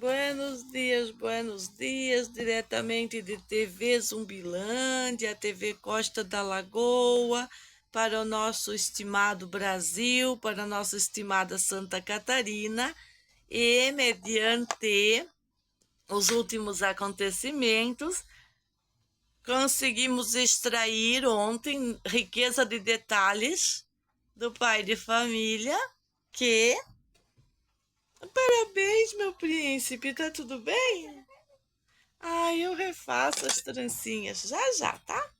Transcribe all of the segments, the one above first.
buenos dias, diretamente de TV Zumbilândia, TV Costa da Lagoa, para o nosso estimado Brasil, para a nossa estimada Santa Catarina, e mediante os últimos acontecimentos, conseguimos extrair ontem riqueza de detalhes do pai de família que... Parabéns, meu príncipe, tá tudo bem? Ai, eu refaço as trancinhas já já, tá?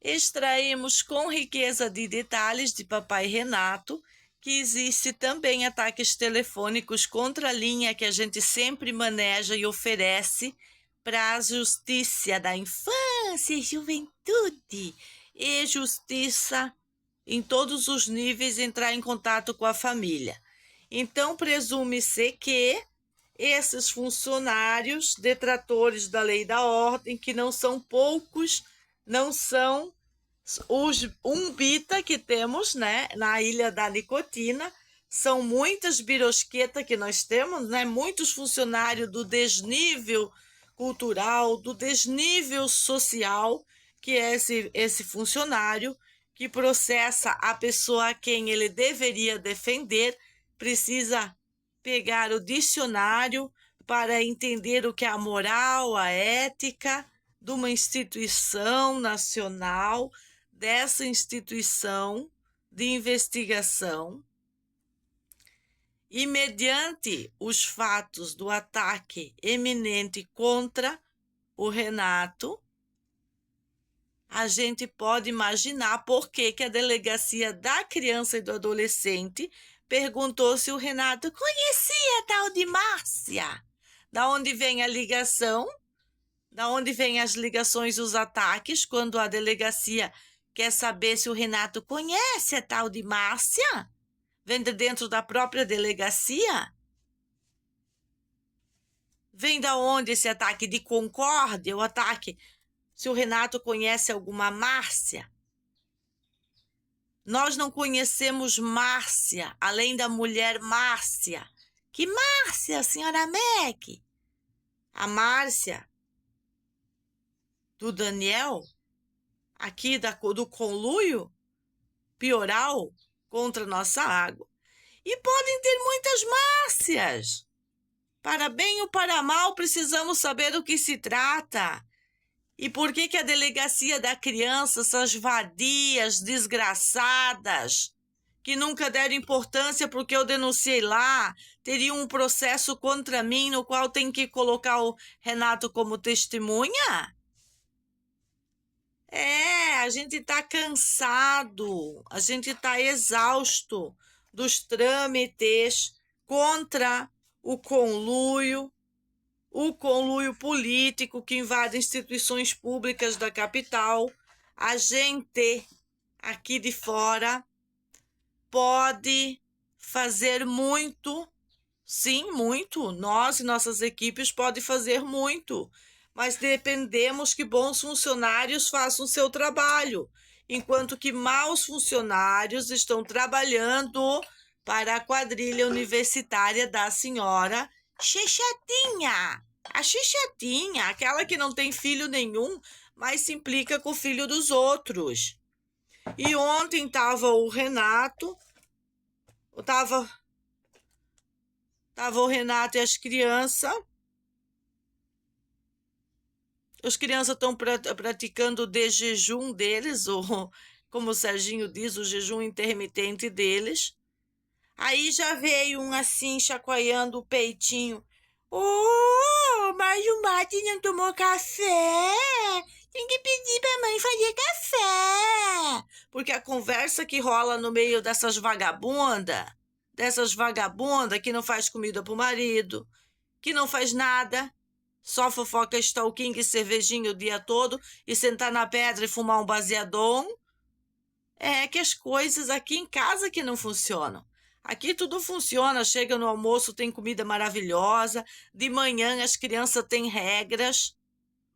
Extraímos com riqueza de detalhes de papai Renato que existe também ataques telefônicos contra a linha que a gente sempre maneja e oferece para a justiça da infância e juventude e justiça em todos os níveis entrar em contato com a família. Então, presume-se que esses funcionários detratores da lei e da ordem, que não são poucos, não são os umbita que temos, né, na Ilha da Nicotina, são muitas birosquetas que nós temos, né, muitos funcionários do desnível cultural, do desnível social, que é esse funcionário que processa a pessoa a quem ele deveria defender, precisa pegar o dicionário para entender o que é a moral, a ética de uma instituição nacional, dessa instituição de investigação, e mediante os fatos do ataque eminente contra o Renato, a gente pode imaginar por que a Delegacia da Criança e do Adolescente perguntou se o Renato conhecia a tal de Márcia. Da onde vem a ligação? Da onde vêm as ligações, os ataques, quando a delegacia quer saber se o Renato conhece a tal de Márcia? Vem de dentro da própria delegacia? Vem da onde esse ataque de concórdia, o ataque se o Renato conhece alguma Márcia? Nós não conhecemos Márcia, além da mulher Márcia. Que Márcia, senhora Meg? A Márcia do Daniel, aqui do conluio pioral contra nossa água. E podem ter muitas Márcias. Para bem ou para mal, precisamos saber do que se trata. E por que a Delegacia da Criança, essas vadias desgraçadas, que nunca deram importância porque eu denunciei lá, teriam um processo contra mim no qual tem que colocar o Renato como testemunha? A gente está cansado, a gente está exausto dos trâmites contra o conluio político que invade instituições públicas da capital. A gente aqui de fora pode fazer muito, sim, muito. Nós e nossas equipes podem fazer muito, mas dependemos que bons funcionários façam o seu trabalho, enquanto que maus funcionários estão trabalhando para a quadrilha universitária da senhora Xexetinha. A Xexetinha, aquela que não tem filho nenhum, mas se implica com o filho dos outros. E ontem estava o Renato, estava o Renato e as crianças. As crianças estão praticando o de jejum deles, ou como o Serginho diz, o jejum intermitente deles. Aí já veio um assim, chacoalhando o peitinho. Oh, mas o Mate não tomou café. Tem que pedir pra mãe fazer café. Porque a conversa que rola no meio dessas vagabundas que não faz comida pro marido, que não faz nada, só fofoca, stalking e cervejinha o dia todo e sentar na pedra e fumar um baseadão. É que as coisas aqui em casa que não funcionam. Aqui tudo funciona, chega no almoço, tem comida maravilhosa, de manhã as crianças têm regras,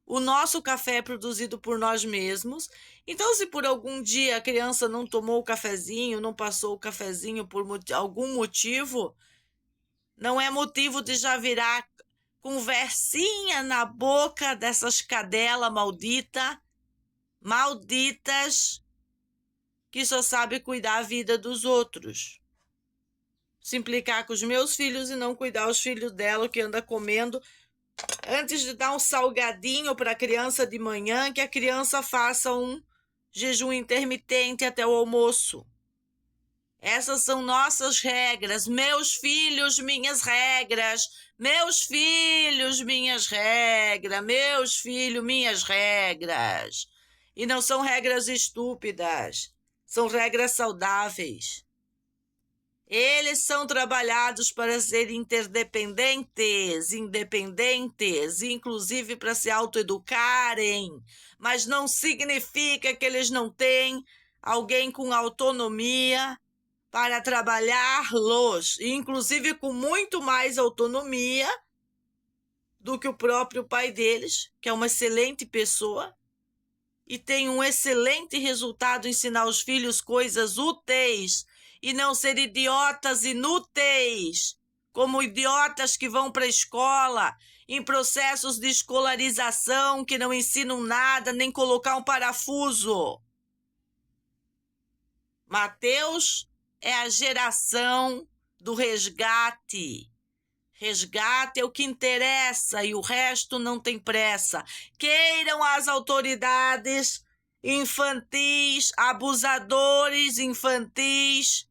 o nosso café é produzido por nós mesmos, então se por algum dia a criança não tomou o cafezinho, não passou o cafezinho por algum motivo, não é motivo de já virar conversinha na boca dessas cadelas malditas, que só sabe cuidar a vida dos outros. Se implicar com os meus filhos e não cuidar os filhos dela, que anda comendo. Antes de dar um salgadinho para a criança de manhã, que a criança faça um jejum intermitente até o almoço. Essas são nossas regras. Meus filhos, minhas regras. Meus filhos, minhas regras. Meus filhos, minhas regras. E não são regras estúpidas. São regras saudáveis. Eles são trabalhados para ser independentes, inclusive para se autoeducarem, mas não significa que eles não têm alguém com autonomia para trabalhá-los, inclusive com muito mais autonomia do que o próprio pai deles, que é uma excelente pessoa e tem um excelente resultado em ensinar os filhos coisas úteis e não ser idiotas inúteis, como idiotas que vão para a escola, em processos de escolarização que não ensinam nada, nem colocar um parafuso. Mateus é a geração do resgate. Resgate é o que interessa e o resto não tem pressa. Queiram as autoridades infantis, abusadores infantis,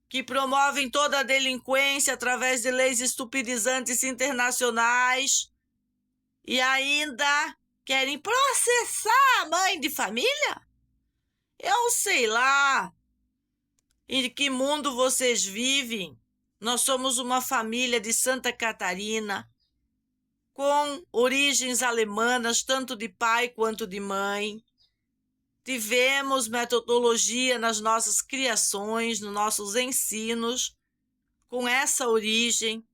que promovem toda a delinquência através de leis estupidizantes internacionais e ainda querem processar a mãe de família? Eu sei lá em que mundo vocês vivem. Nós somos uma família de Santa Catarina, com origens alemanas, tanto de pai quanto de mãe. Tivemos metodologia nas nossas criações, nos nossos ensinos, com essa origem.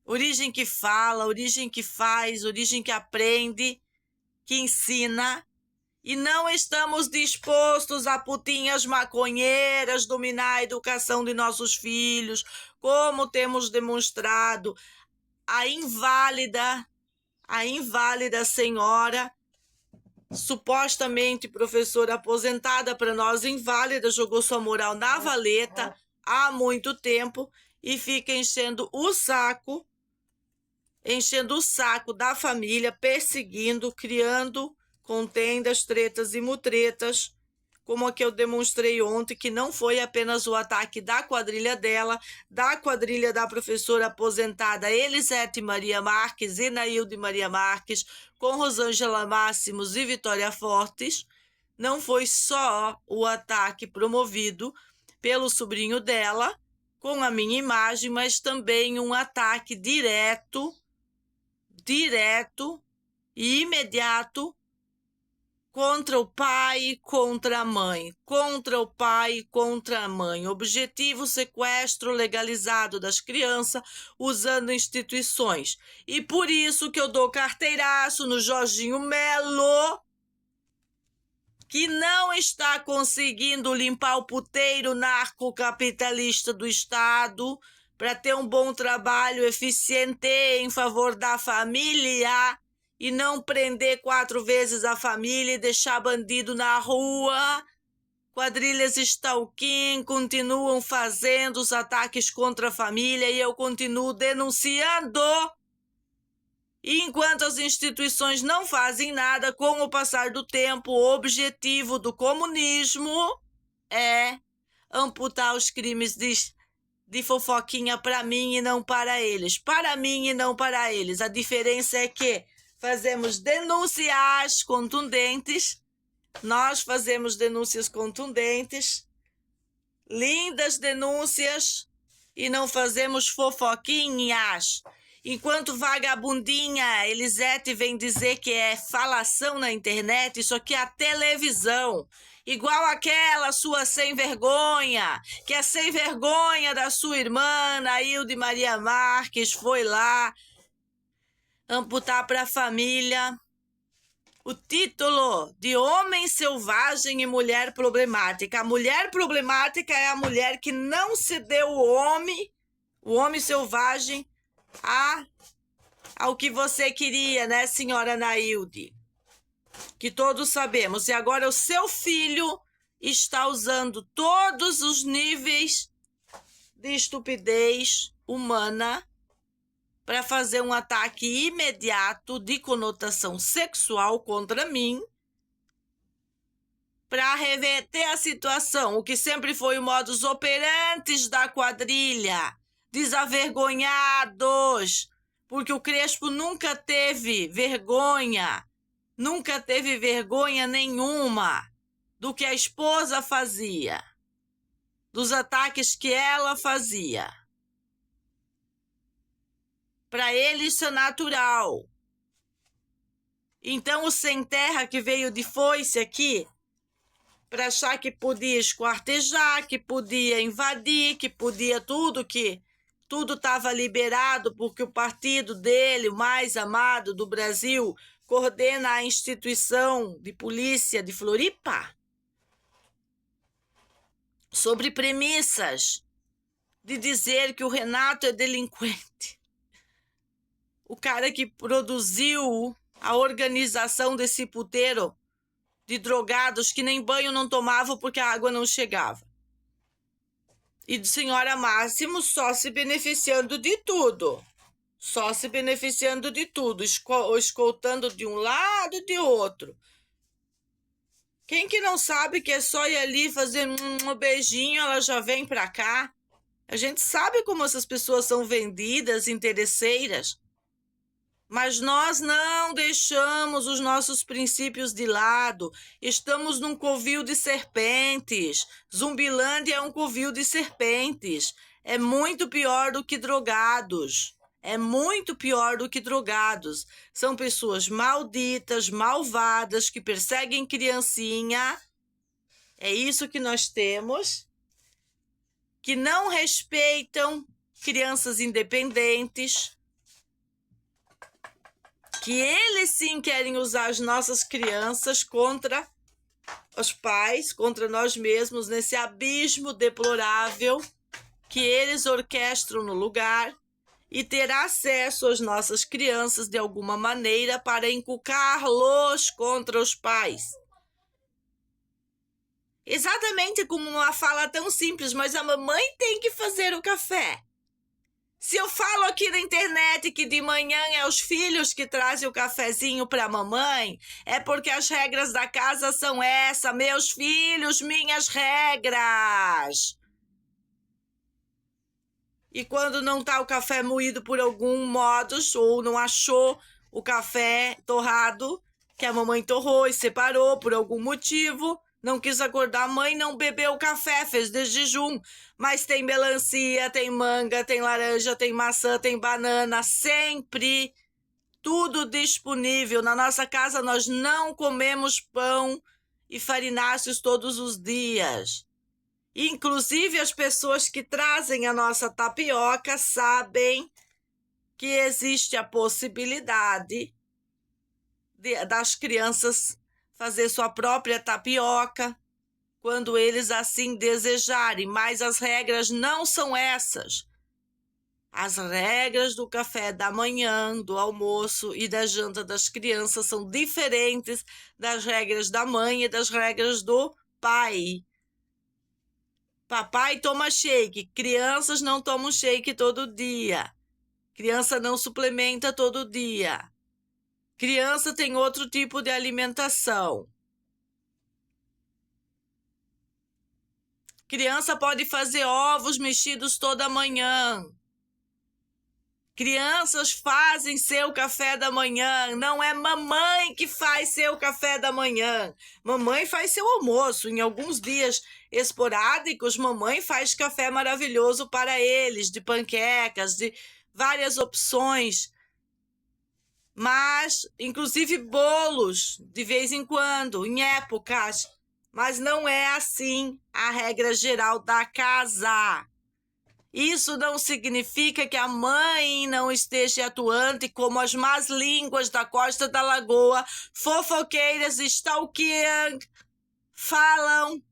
Origem que fala, origem que faz, origem que aprende, que ensina. E não estamos dispostos a putinhas maconheiras dominar a educação de nossos filhos, como temos demonstrado. A inválida senhora, supostamente professora aposentada para nós, inválida, jogou sua moral na valeta há muito tempo e fica enchendo o saco da família, perseguindo, criando contendas, tretas e mutretas, como a que eu demonstrei ontem, que não foi apenas o ataque da quadrilha dela, da quadrilha da professora aposentada Elisete Maria Marques e Nailde Maria Marques, com Rosângela Máximos e Vitória Fortes. Não foi só o ataque promovido pelo sobrinho dela, com a minha imagem, mas também um ataque direto e imediato contra o pai e contra a mãe, contra o pai e contra a mãe. Objetivo: sequestro legalizado das crianças usando instituições. E por isso que eu dou carteiraço no Jorginho Melo, que não está conseguindo limpar o puteiro narcocapitalista do Estado para ter um bom trabalho eficiente em favor da família e não prender 4 vezes a família e deixar bandido na rua. Quadrilhas stalking continuam fazendo os ataques contra a família e eu continuo denunciando. E enquanto as instituições não fazem nada, com o passar do tempo, o objetivo do comunismo é amputar os crimes de fofoquinha para mim e não para eles. Para mim e não para eles. A diferença é que fazemos denúncias contundentes. Nós fazemos denúncias contundentes, lindas denúncias, e não fazemos fofoquinhas. Enquanto vagabundinha Elisete vem dizer que é falação na internet, isso aqui é a televisão. Igual aquela sua sem vergonha, que é sem vergonha da sua irmã, Nailde Maria Marques, foi lá amputar para a família o título de Homem Selvagem e Mulher Problemática. A mulher problemática é a mulher que não cedeu o homem selvagem, ao que você queria, né, senhora Nailde? Que todos sabemos. E agora o seu filho está usando todos os níveis de estupidez humana para fazer um ataque imediato de conotação sexual contra mim, para reverter a situação, o que sempre foi o modus operandi da quadrilha. Desavergonhados, porque o Crespo nunca teve vergonha nenhuma do que a esposa fazia, dos ataques que ela fazia. Para ele isso é natural. Então o sem terra que veio de foice aqui, para achar que podia esquartejar, que podia invadir, que podia tudo estava liberado porque o partido dele, o mais amado do Brasil, coordena a instituição de polícia de Floripa, sobre premissas de dizer que o Renato é delinquente. O cara que produziu a organização desse puteiro de drogados que nem banho não tomavam porque a água não chegava. E de senhora Máximo só se beneficiando de tudo. Escoltando de um lado e de outro. Quem que não sabe que é só ir ali fazer um beijinho, ela já vem pra cá? A gente sabe como essas pessoas são vendidas, interesseiras. Mas nós não deixamos os nossos princípios de lado. Estamos num covil de serpentes. Zumbilândia é um covil de serpentes. É muito pior do que drogados. São pessoas malditas, malvadas, que perseguem criancinha. É isso que nós temos. Que não respeitam crianças independentes. Que eles sim querem usar as nossas crianças contra os pais, contra nós mesmos, nesse abismo deplorável que eles orquestram no lugar, e ter acesso às nossas crianças de alguma maneira para inculcá-los contra os pais. Exatamente como uma fala tão simples, mas a mamãe tem que fazer o café. Se eu falo aqui na internet que de manhã é os filhos que trazem o cafezinho para a mamãe, é porque as regras da casa são essas, meus filhos, minhas regras. E quando não está o café moído por algum modo, ou não achou o café torrado, que a mamãe torrou e separou por algum motivo, não quis acordar a mãe, não bebeu café, fez de jejum. Mas tem melancia, tem manga, tem laranja, tem maçã, tem banana, sempre tudo disponível. Na nossa casa nós não comemos pão e farináceos todos os dias. Inclusive as pessoas que trazem a nossa tapioca sabem que existe a possibilidade das crianças fazer sua própria tapioca quando eles assim desejarem, mas as regras não são essas. As regras do café da manhã, do almoço e da janta das crianças são diferentes das regras da mãe e das regras do pai. Papai toma shake, crianças não tomam shake todo dia. Criança não suplementa todo dia. Criança tem outro tipo de alimentação. Criança pode fazer ovos mexidos toda manhã. Crianças fazem seu café da manhã. Não é mamãe que faz seu café da manhã. Mamãe faz seu almoço. Em alguns dias esporádicos, mamãe faz café maravilhoso para eles, de panquecas, de várias opções. Mas, inclusive bolos, de vez em quando, em épocas. Mas não é assim a regra geral da casa. Isso não significa que a mãe não esteja atuante como as más línguas da Costa da Lagoa, fofoqueiras, stalkeando, falam,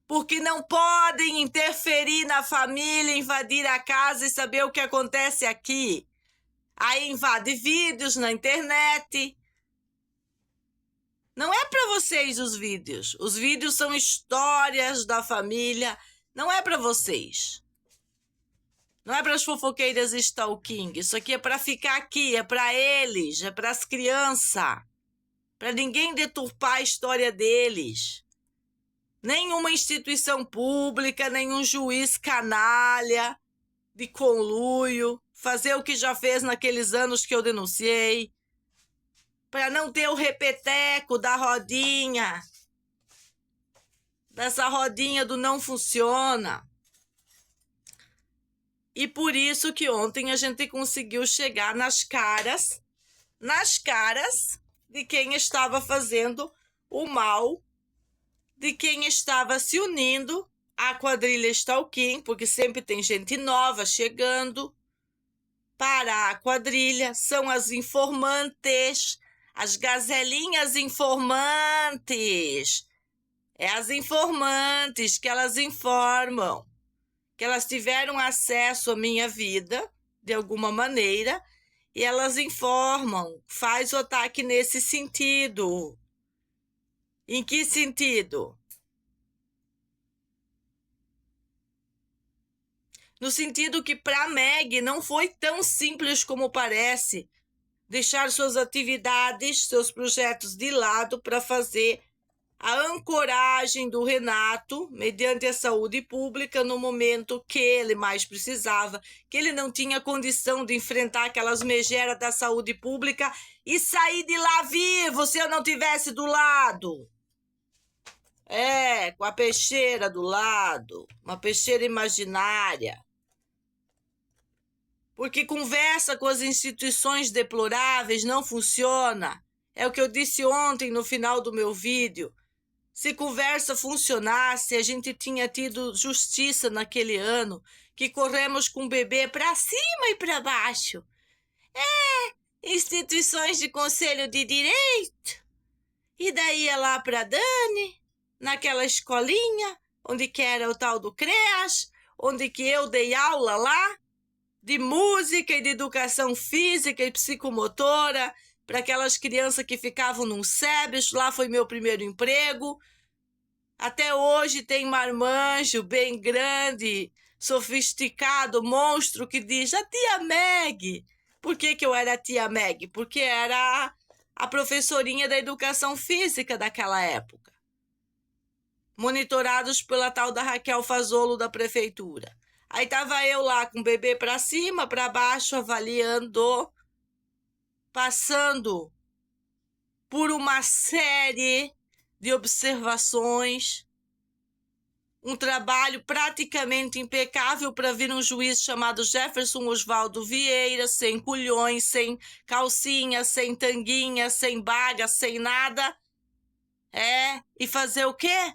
porque não podem interferir na família, invadir a casa e saber o que acontece aqui. Aí invade vídeos na internet. Não é para vocês os vídeos. Os vídeos são histórias da família. Não é para vocês. Não é para as fofoqueiras e stalking. Isso aqui é para ficar aqui, é para eles, é para as crianças. Para ninguém deturpar a história deles. Nenhuma instituição pública, nenhum juiz canalha de conluio, fazer o que já fez naqueles anos que eu denunciei, para não ter o repeteco da rodinha, dessa rodinha do não funciona. E por isso que ontem a gente conseguiu chegar nas caras de quem estava fazendo o mal, de quem estava se unindo à quadrilha Stalking, porque sempre tem gente nova chegando para a quadrilha, são as informantes, as gazelinhas informantes. É as informantes que elas informam, que elas tiveram acesso à minha vida, de alguma maneira, e elas informam, faz o ataque nesse sentido. Em que sentido? No sentido que para Meg não foi tão simples como parece deixar suas atividades, seus projetos de lado para fazer a ancoragem do Renato mediante a saúde pública no momento que ele mais precisava, que ele não tinha condição de enfrentar aquelas megeras da saúde pública e sair de lá vivo se eu não tivesse do lado. Com a peixeira do lado, uma peixeira imaginária. Porque conversa com as instituições deploráveis não funciona. É o que eu disse ontem no final do meu vídeo. Se conversa funcionasse, a gente tinha tido justiça naquele ano, que corremos com o bebê para cima e para baixo. Instituições de conselho de direito. E daí ia lá para Dani, naquela escolinha, onde que era o tal do CREAS, onde que eu dei aula lá, de música e de educação física e psicomotora, para aquelas crianças que ficavam num SEBS, lá foi meu primeiro emprego. Até hoje tem marmanjo bem grande, sofisticado, monstro, que diz, a tia Meg. Por que eu era a tia Meg? Porque era a professorinha da educação física daquela época. Monitorados pela tal da Raquel Fazolo da prefeitura. Aí tava eu lá com o bebê para cima, para baixo, avaliando, passando por uma série de observações, um trabalho praticamente impecável para vir um juiz chamado Jefferson Osvaldo Vieira, sem culhões, sem calcinha, sem tanguinha, sem baga, sem nada. E fazer o quê?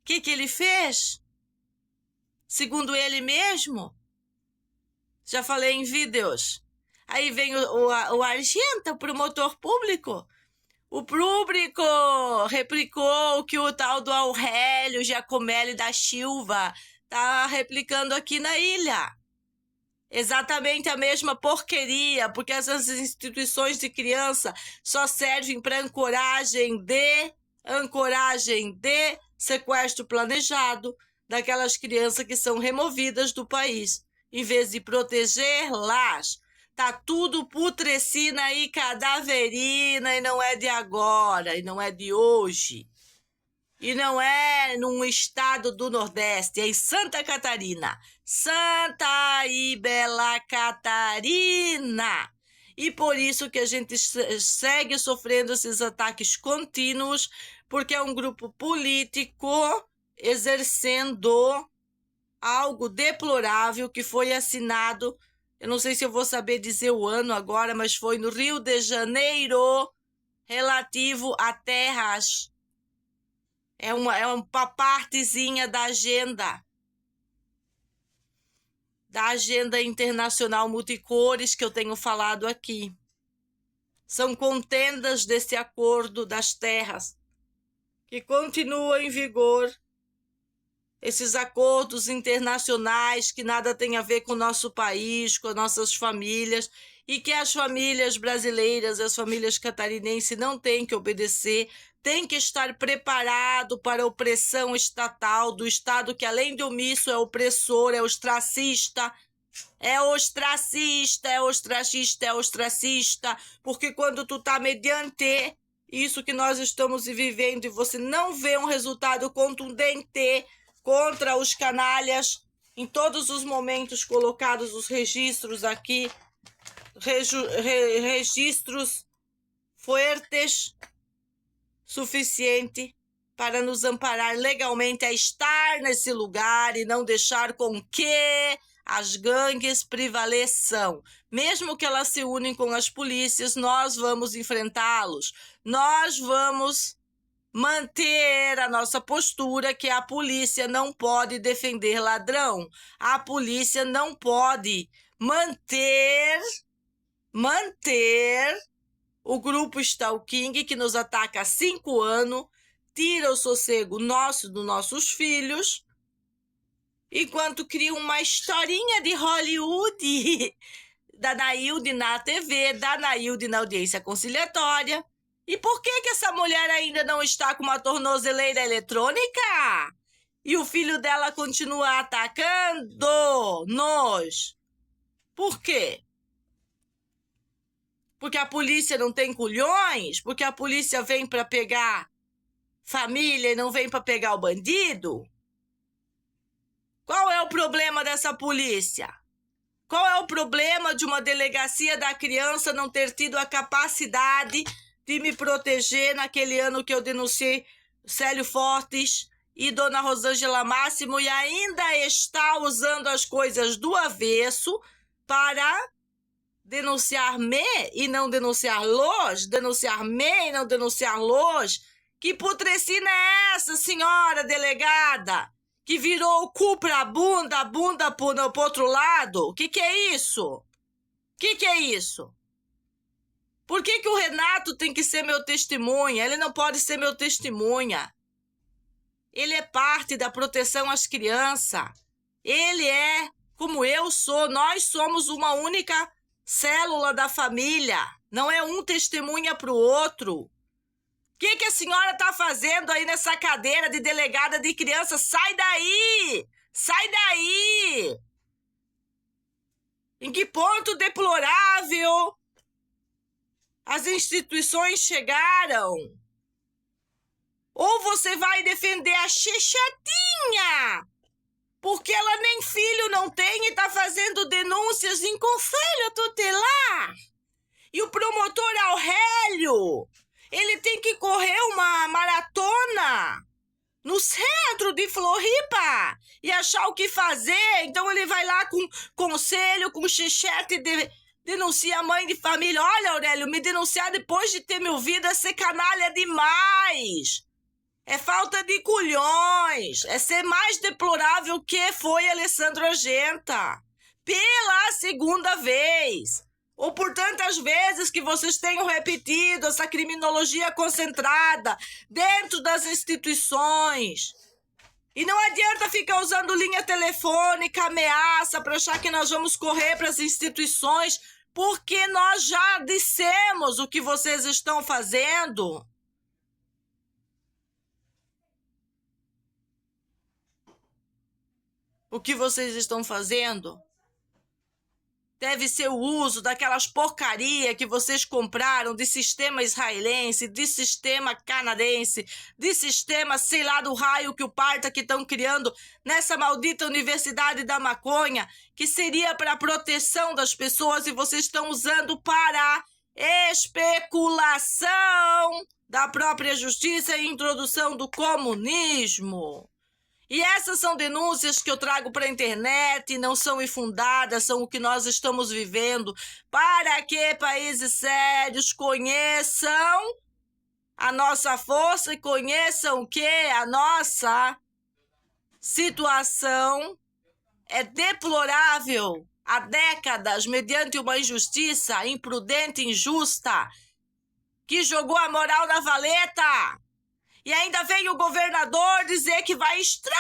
O que ele fez? Segundo ele mesmo, já falei em vídeos. Aí vem o Argenta, o promotor público. O público replicou que o tal do Aurélio Giacomelli da Silva tá replicando aqui na ilha. Exatamente a mesma porqueria, porque essas instituições de criança só servem para ancoragem de sequestro planejado daquelas crianças que são removidas do país, em vez de protegê-las. Tá tudo putrescina e cadaverina, e não é de agora, e não é de hoje. E não é num estado do Nordeste, é em Santa Catarina. Santa e Bela Catarina. E por isso que a gente segue sofrendo esses ataques contínuos, porque é um grupo político exercendo algo deplorável que foi assinado, eu não sei se eu vou saber dizer o ano agora, mas foi no Rio de Janeiro, relativo a terras. É uma partezinha da agenda. da agenda internacional multicores que eu tenho falado aqui. São contendas desse acordo das terras que continua em vigor. Esses acordos internacionais que nada tem a ver com o nosso país, com as nossas famílias, e que as famílias brasileiras, as famílias catarinenses não têm que obedecer, têm que estar preparado para a opressão estatal do Estado, que além de omisso é opressor, é ostracista, porque quando tu tá mediante isso que nós estamos vivendo e você não vê um resultado contundente contra os canalhas, em todos os momentos colocados os registros aqui, registros fortes, suficiente para nos amparar legalmente a estar nesse lugar e não deixar com que as gangues prevaleçam. Mesmo que elas se unem com as polícias, nós vamos enfrentá-los. Nós vamos manter a nossa postura que a polícia não pode defender ladrão. A polícia não pode manter o grupo Stalking que nos ataca há 5 anos, tira o sossego nosso dos nossos filhos, enquanto cria uma historinha de Hollywood da Nailde na TV, da Nailde na audiência conciliatória. E por que essa mulher ainda não está com uma tornozeleira eletrônica? E o filho dela continua atacando-nos. Por quê? Porque a polícia não tem culhões? Porque a polícia vem para pegar família e não vem para pegar o bandido? Qual é o problema dessa polícia? Qual é o problema de uma delegacia da criança não ter tido a capacidade de me proteger naquele ano que eu denunciei Célio Fortes e Dona Rosângela Máximo e ainda está usando as coisas do avesso para denunciar-me e não denunciar-los, denunciar-me e não denunciar-los? Que putrecina é essa, senhora delegada? Que virou o cu pra bunda, a bunda pro outro lado? O que é isso? O que é isso? Por que o Renato tem que ser meu testemunha? Ele não pode ser meu testemunha. Ele é parte da proteção às crianças. Ele é como eu sou. Nós somos uma única célula da família. Não é um testemunha pro outro. O que a senhora tá fazendo aí nessa cadeira de delegada de criança? Sai daí! Sai daí! Em que ponto deplorável as instituições chegaram? Ou você vai defender a Xexetinha, porque ela nem filho não tem e tá fazendo denúncias em conselho tutelar. E o promotor Aurélio, ele tem que correr uma maratona no centro de Floripa e achar o que fazer. Então ele vai lá com conselho, com xixete, denuncia a mãe de família. Olha, Aurélio, me denunciar depois de ter me ouvido é ser canalha demais. É falta de culhões. É ser mais deplorável que foi Alessandro Argenta. Pela segunda vez. Ou por tantas vezes que vocês tenham repetido essa criminologia concentrada dentro das instituições. E não adianta ficar usando linha telefônica, ameaça, para achar que nós vamos correr para as instituições, porque nós já dissemos o que vocês estão fazendo. O que vocês estão fazendo deve ser o uso daquelas porcaria que vocês compraram de sistema israelense, de sistema canadense, de sistema sei lá do raio que o parta que estão criando nessa maldita universidade da maconha, que seria para a proteção das pessoas e vocês estão usando para especulação da própria justiça e introdução do comunismo. E essas são denúncias que eu trago para a internet, não são infundadas, são o que nós estamos vivendo, para que países sérios conheçam a nossa força e conheçam que a nossa situação é deplorável há décadas, mediante uma injustiça imprudente e injusta, que jogou a moral na valeta. E ainda veio o governador dizer que vai extrair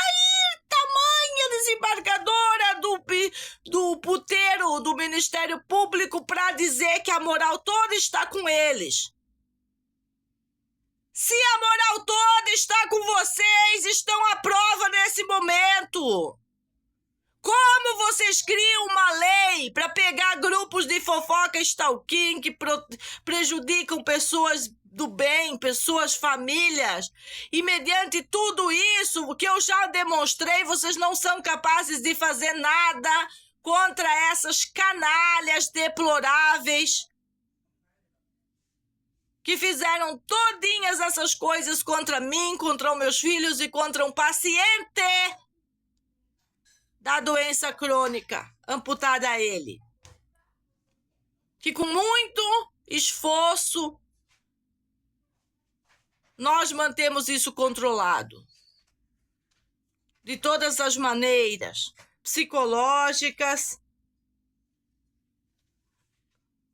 tamanha desembargadora do puteiro do Ministério Público para dizer que a moral toda está com eles. Se a moral toda está com vocês, estão à prova nesse momento. Como vocês criam uma lei para pegar grupos de fofoca stalking que prejudicam pessoas do bem, pessoas, famílias, e mediante tudo isso, o que eu já demonstrei, vocês não são capazes de fazer nada contra essas canalhas deploráveis que fizeram todinhas essas coisas contra mim, contra os meus filhos e contra um paciente da doença crônica amputada a ele, que com muito esforço nós mantemos isso controlado, de todas as maneiras, psicológicas,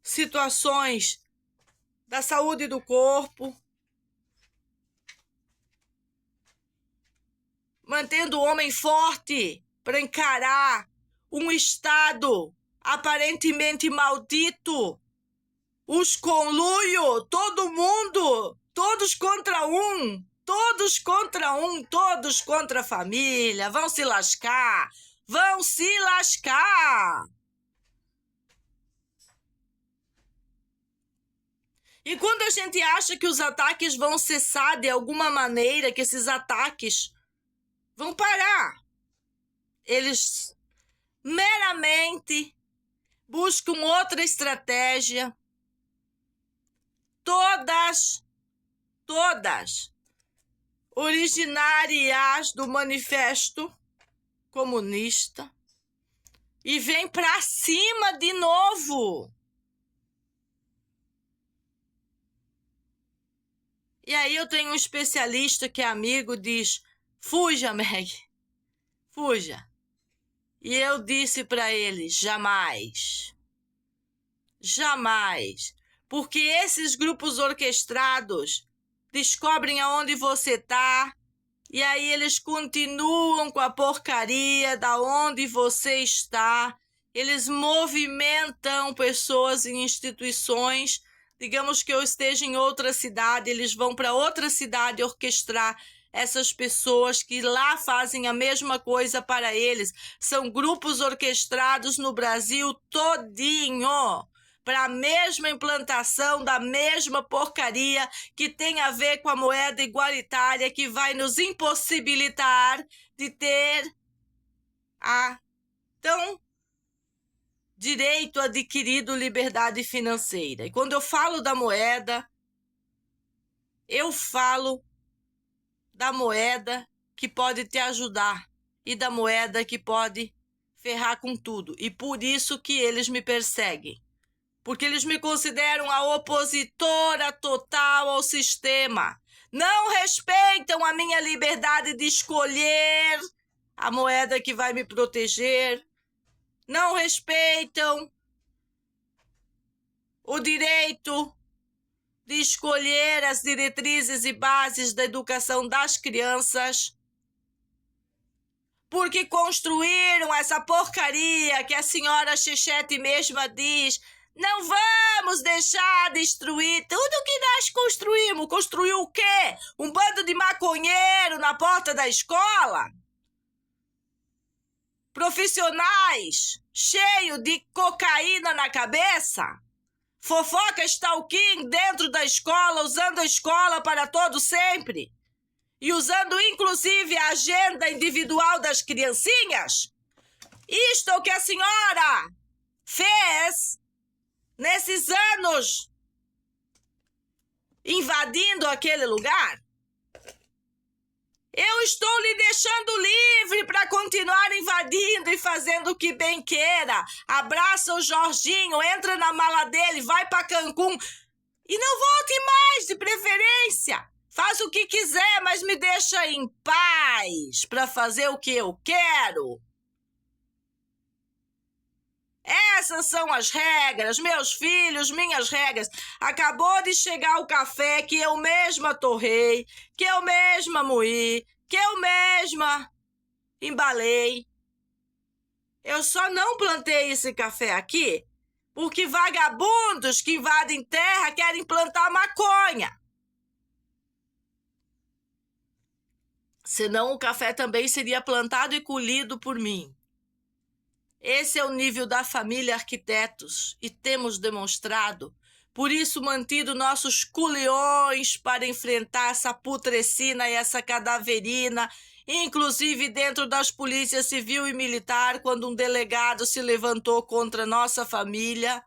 situações da saúde do corpo, mantendo o homem forte para encarar um estado aparentemente maldito, os conluio, todo mundo, todos contra um, todos contra a família, vão se lascar, vão se lascar. E quando a gente acha que os ataques vão cessar de alguma maneira, que esses ataques vão parar, eles meramente buscam outra estratégia, todas originárias do Manifesto Comunista, e vem para cima de novo. E aí eu tenho um especialista que é amigo, diz: fuja, Meg, fuja. E eu disse para ele: jamais, jamais, porque esses grupos orquestrados descobrem aonde você está e aí eles continuam com a porcaria da onde você está. Eles movimentam pessoas e instituições. Digamos que eu esteja em outra cidade, eles vão para outra cidade orquestrar essas pessoas que lá fazem a mesma coisa para eles. São grupos orquestrados no Brasil todinho para a mesma implantação da mesma porcaria que tem a ver com a moeda igualitária, que vai nos impossibilitar de ter a tão direito adquirido liberdade financeira. E quando eu falo da moeda, eu falo da moeda que pode te ajudar e da moeda que pode ferrar com tudo. E por isso que eles me perseguem. Porque eles me consideram a opositora total ao sistema. Não respeitam a minha liberdade de escolher a moeda que vai me proteger. Não respeitam o direito de escolher as diretrizes e bases da educação das crianças, porque construíram essa porcaria que a senhora Chechete mesma diz: não vamos deixar destruir tudo que nós construímos. Construiu o quê? Um bando de maconheiro na porta da escola? Profissionais cheios de cocaína na cabeça? Fofoca stalking dentro da escola, usando a escola para todo sempre? E usando inclusive a agenda individual das criancinhas? Isto é o que a senhora fez nesses anos invadindo aquele lugar? Eu estou lhe deixando livre para continuar invadindo e fazendo o que bem queira. Abraça o Jorginho, entra na mala dele, vai para Cancún e não volte mais, de preferência. Faça o que quiser, mas me deixa em paz para fazer o que eu quero. Essas são as regras, meus filhos, minhas regras. Acabou de chegar o café que eu mesma torrei, que eu mesma moí, que eu mesma embalei. Eu só não plantei esse café aqui porque vagabundos que invadem terra querem plantar maconha. Senão o café também seria plantado e colhido por mim. Esse é o nível da família Arquitetos e temos demonstrado, por isso mantido nossos culhões para enfrentar essa putrescina e essa cadaverina, inclusive dentro das polícias civil e militar, quando um delegado se levantou contra nossa família.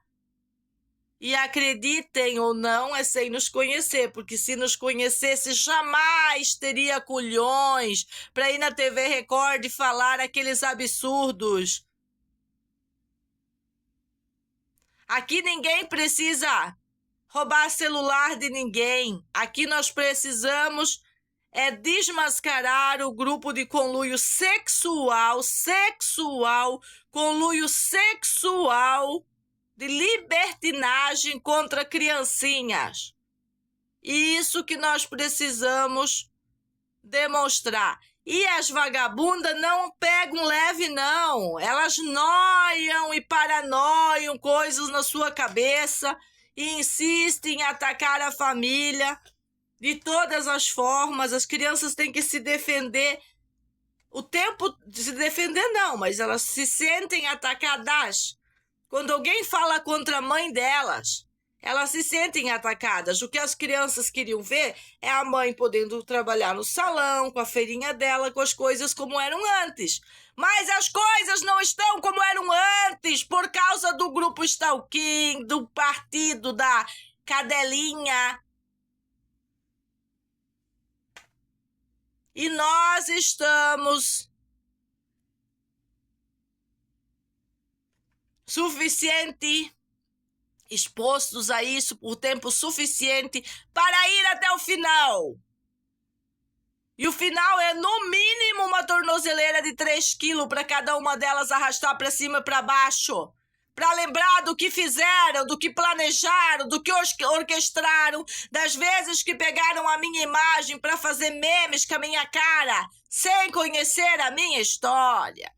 E acreditem ou não, é sem nos conhecer, porque se nos conhecesse, jamais teria culhões para ir na TV Record e falar aqueles absurdos. Aqui ninguém precisa roubar celular de ninguém. Aqui nós precisamos desmascarar o grupo de conluio sexual, conluio sexual de libertinagem contra criancinhas. Isso que nós precisamos demonstrar. E as vagabundas não pegam leve, não. Elas noiam e paranoiam coisas na sua cabeça e insistem em atacar a família de todas as formas. As crianças têm que se defender. O tempo de se defender não, mas elas se sentem atacadas. Quando alguém fala contra a mãe delas, elas se sentem atacadas. O que as crianças queriam ver é a mãe podendo trabalhar no salão, com a feirinha dela, com as coisas como eram antes. Mas as coisas não estão como eram antes por causa do grupo Stalking, do partido da cadelinha. E nós estamos expostos a isso por tempo suficiente para ir até o final. E o final é, no mínimo, uma tornozeleira de 3 quilos para cada uma delas arrastar para cima e para baixo. Para lembrar do que fizeram, do que planejaram, do que orquestraram, das vezes que pegaram a minha imagem para fazer memes com a minha cara, sem conhecer a minha história.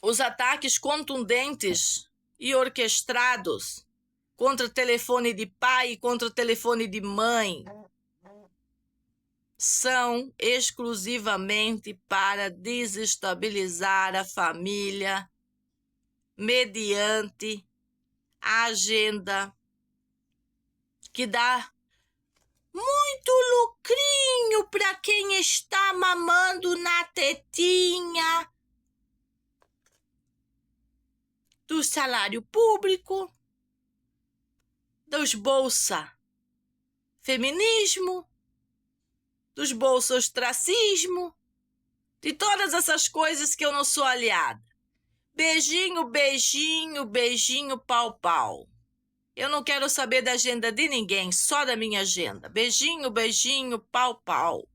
Os ataques contundentes e orquestrados contra telefone de pai e contra telefone de mãe são exclusivamente para desestabilizar a família mediante a agenda que dá muito lucrinho para quem está mamando na tetinha do salário público, dos bolsa feminismo, dos bolsa ostracismo, de todas essas coisas que eu não sou aliada. Beijinho, beijinho, beijinho, pau, pau. Eu não quero saber da agenda de ninguém, só da minha agenda. Beijinho, beijinho, pau, pau.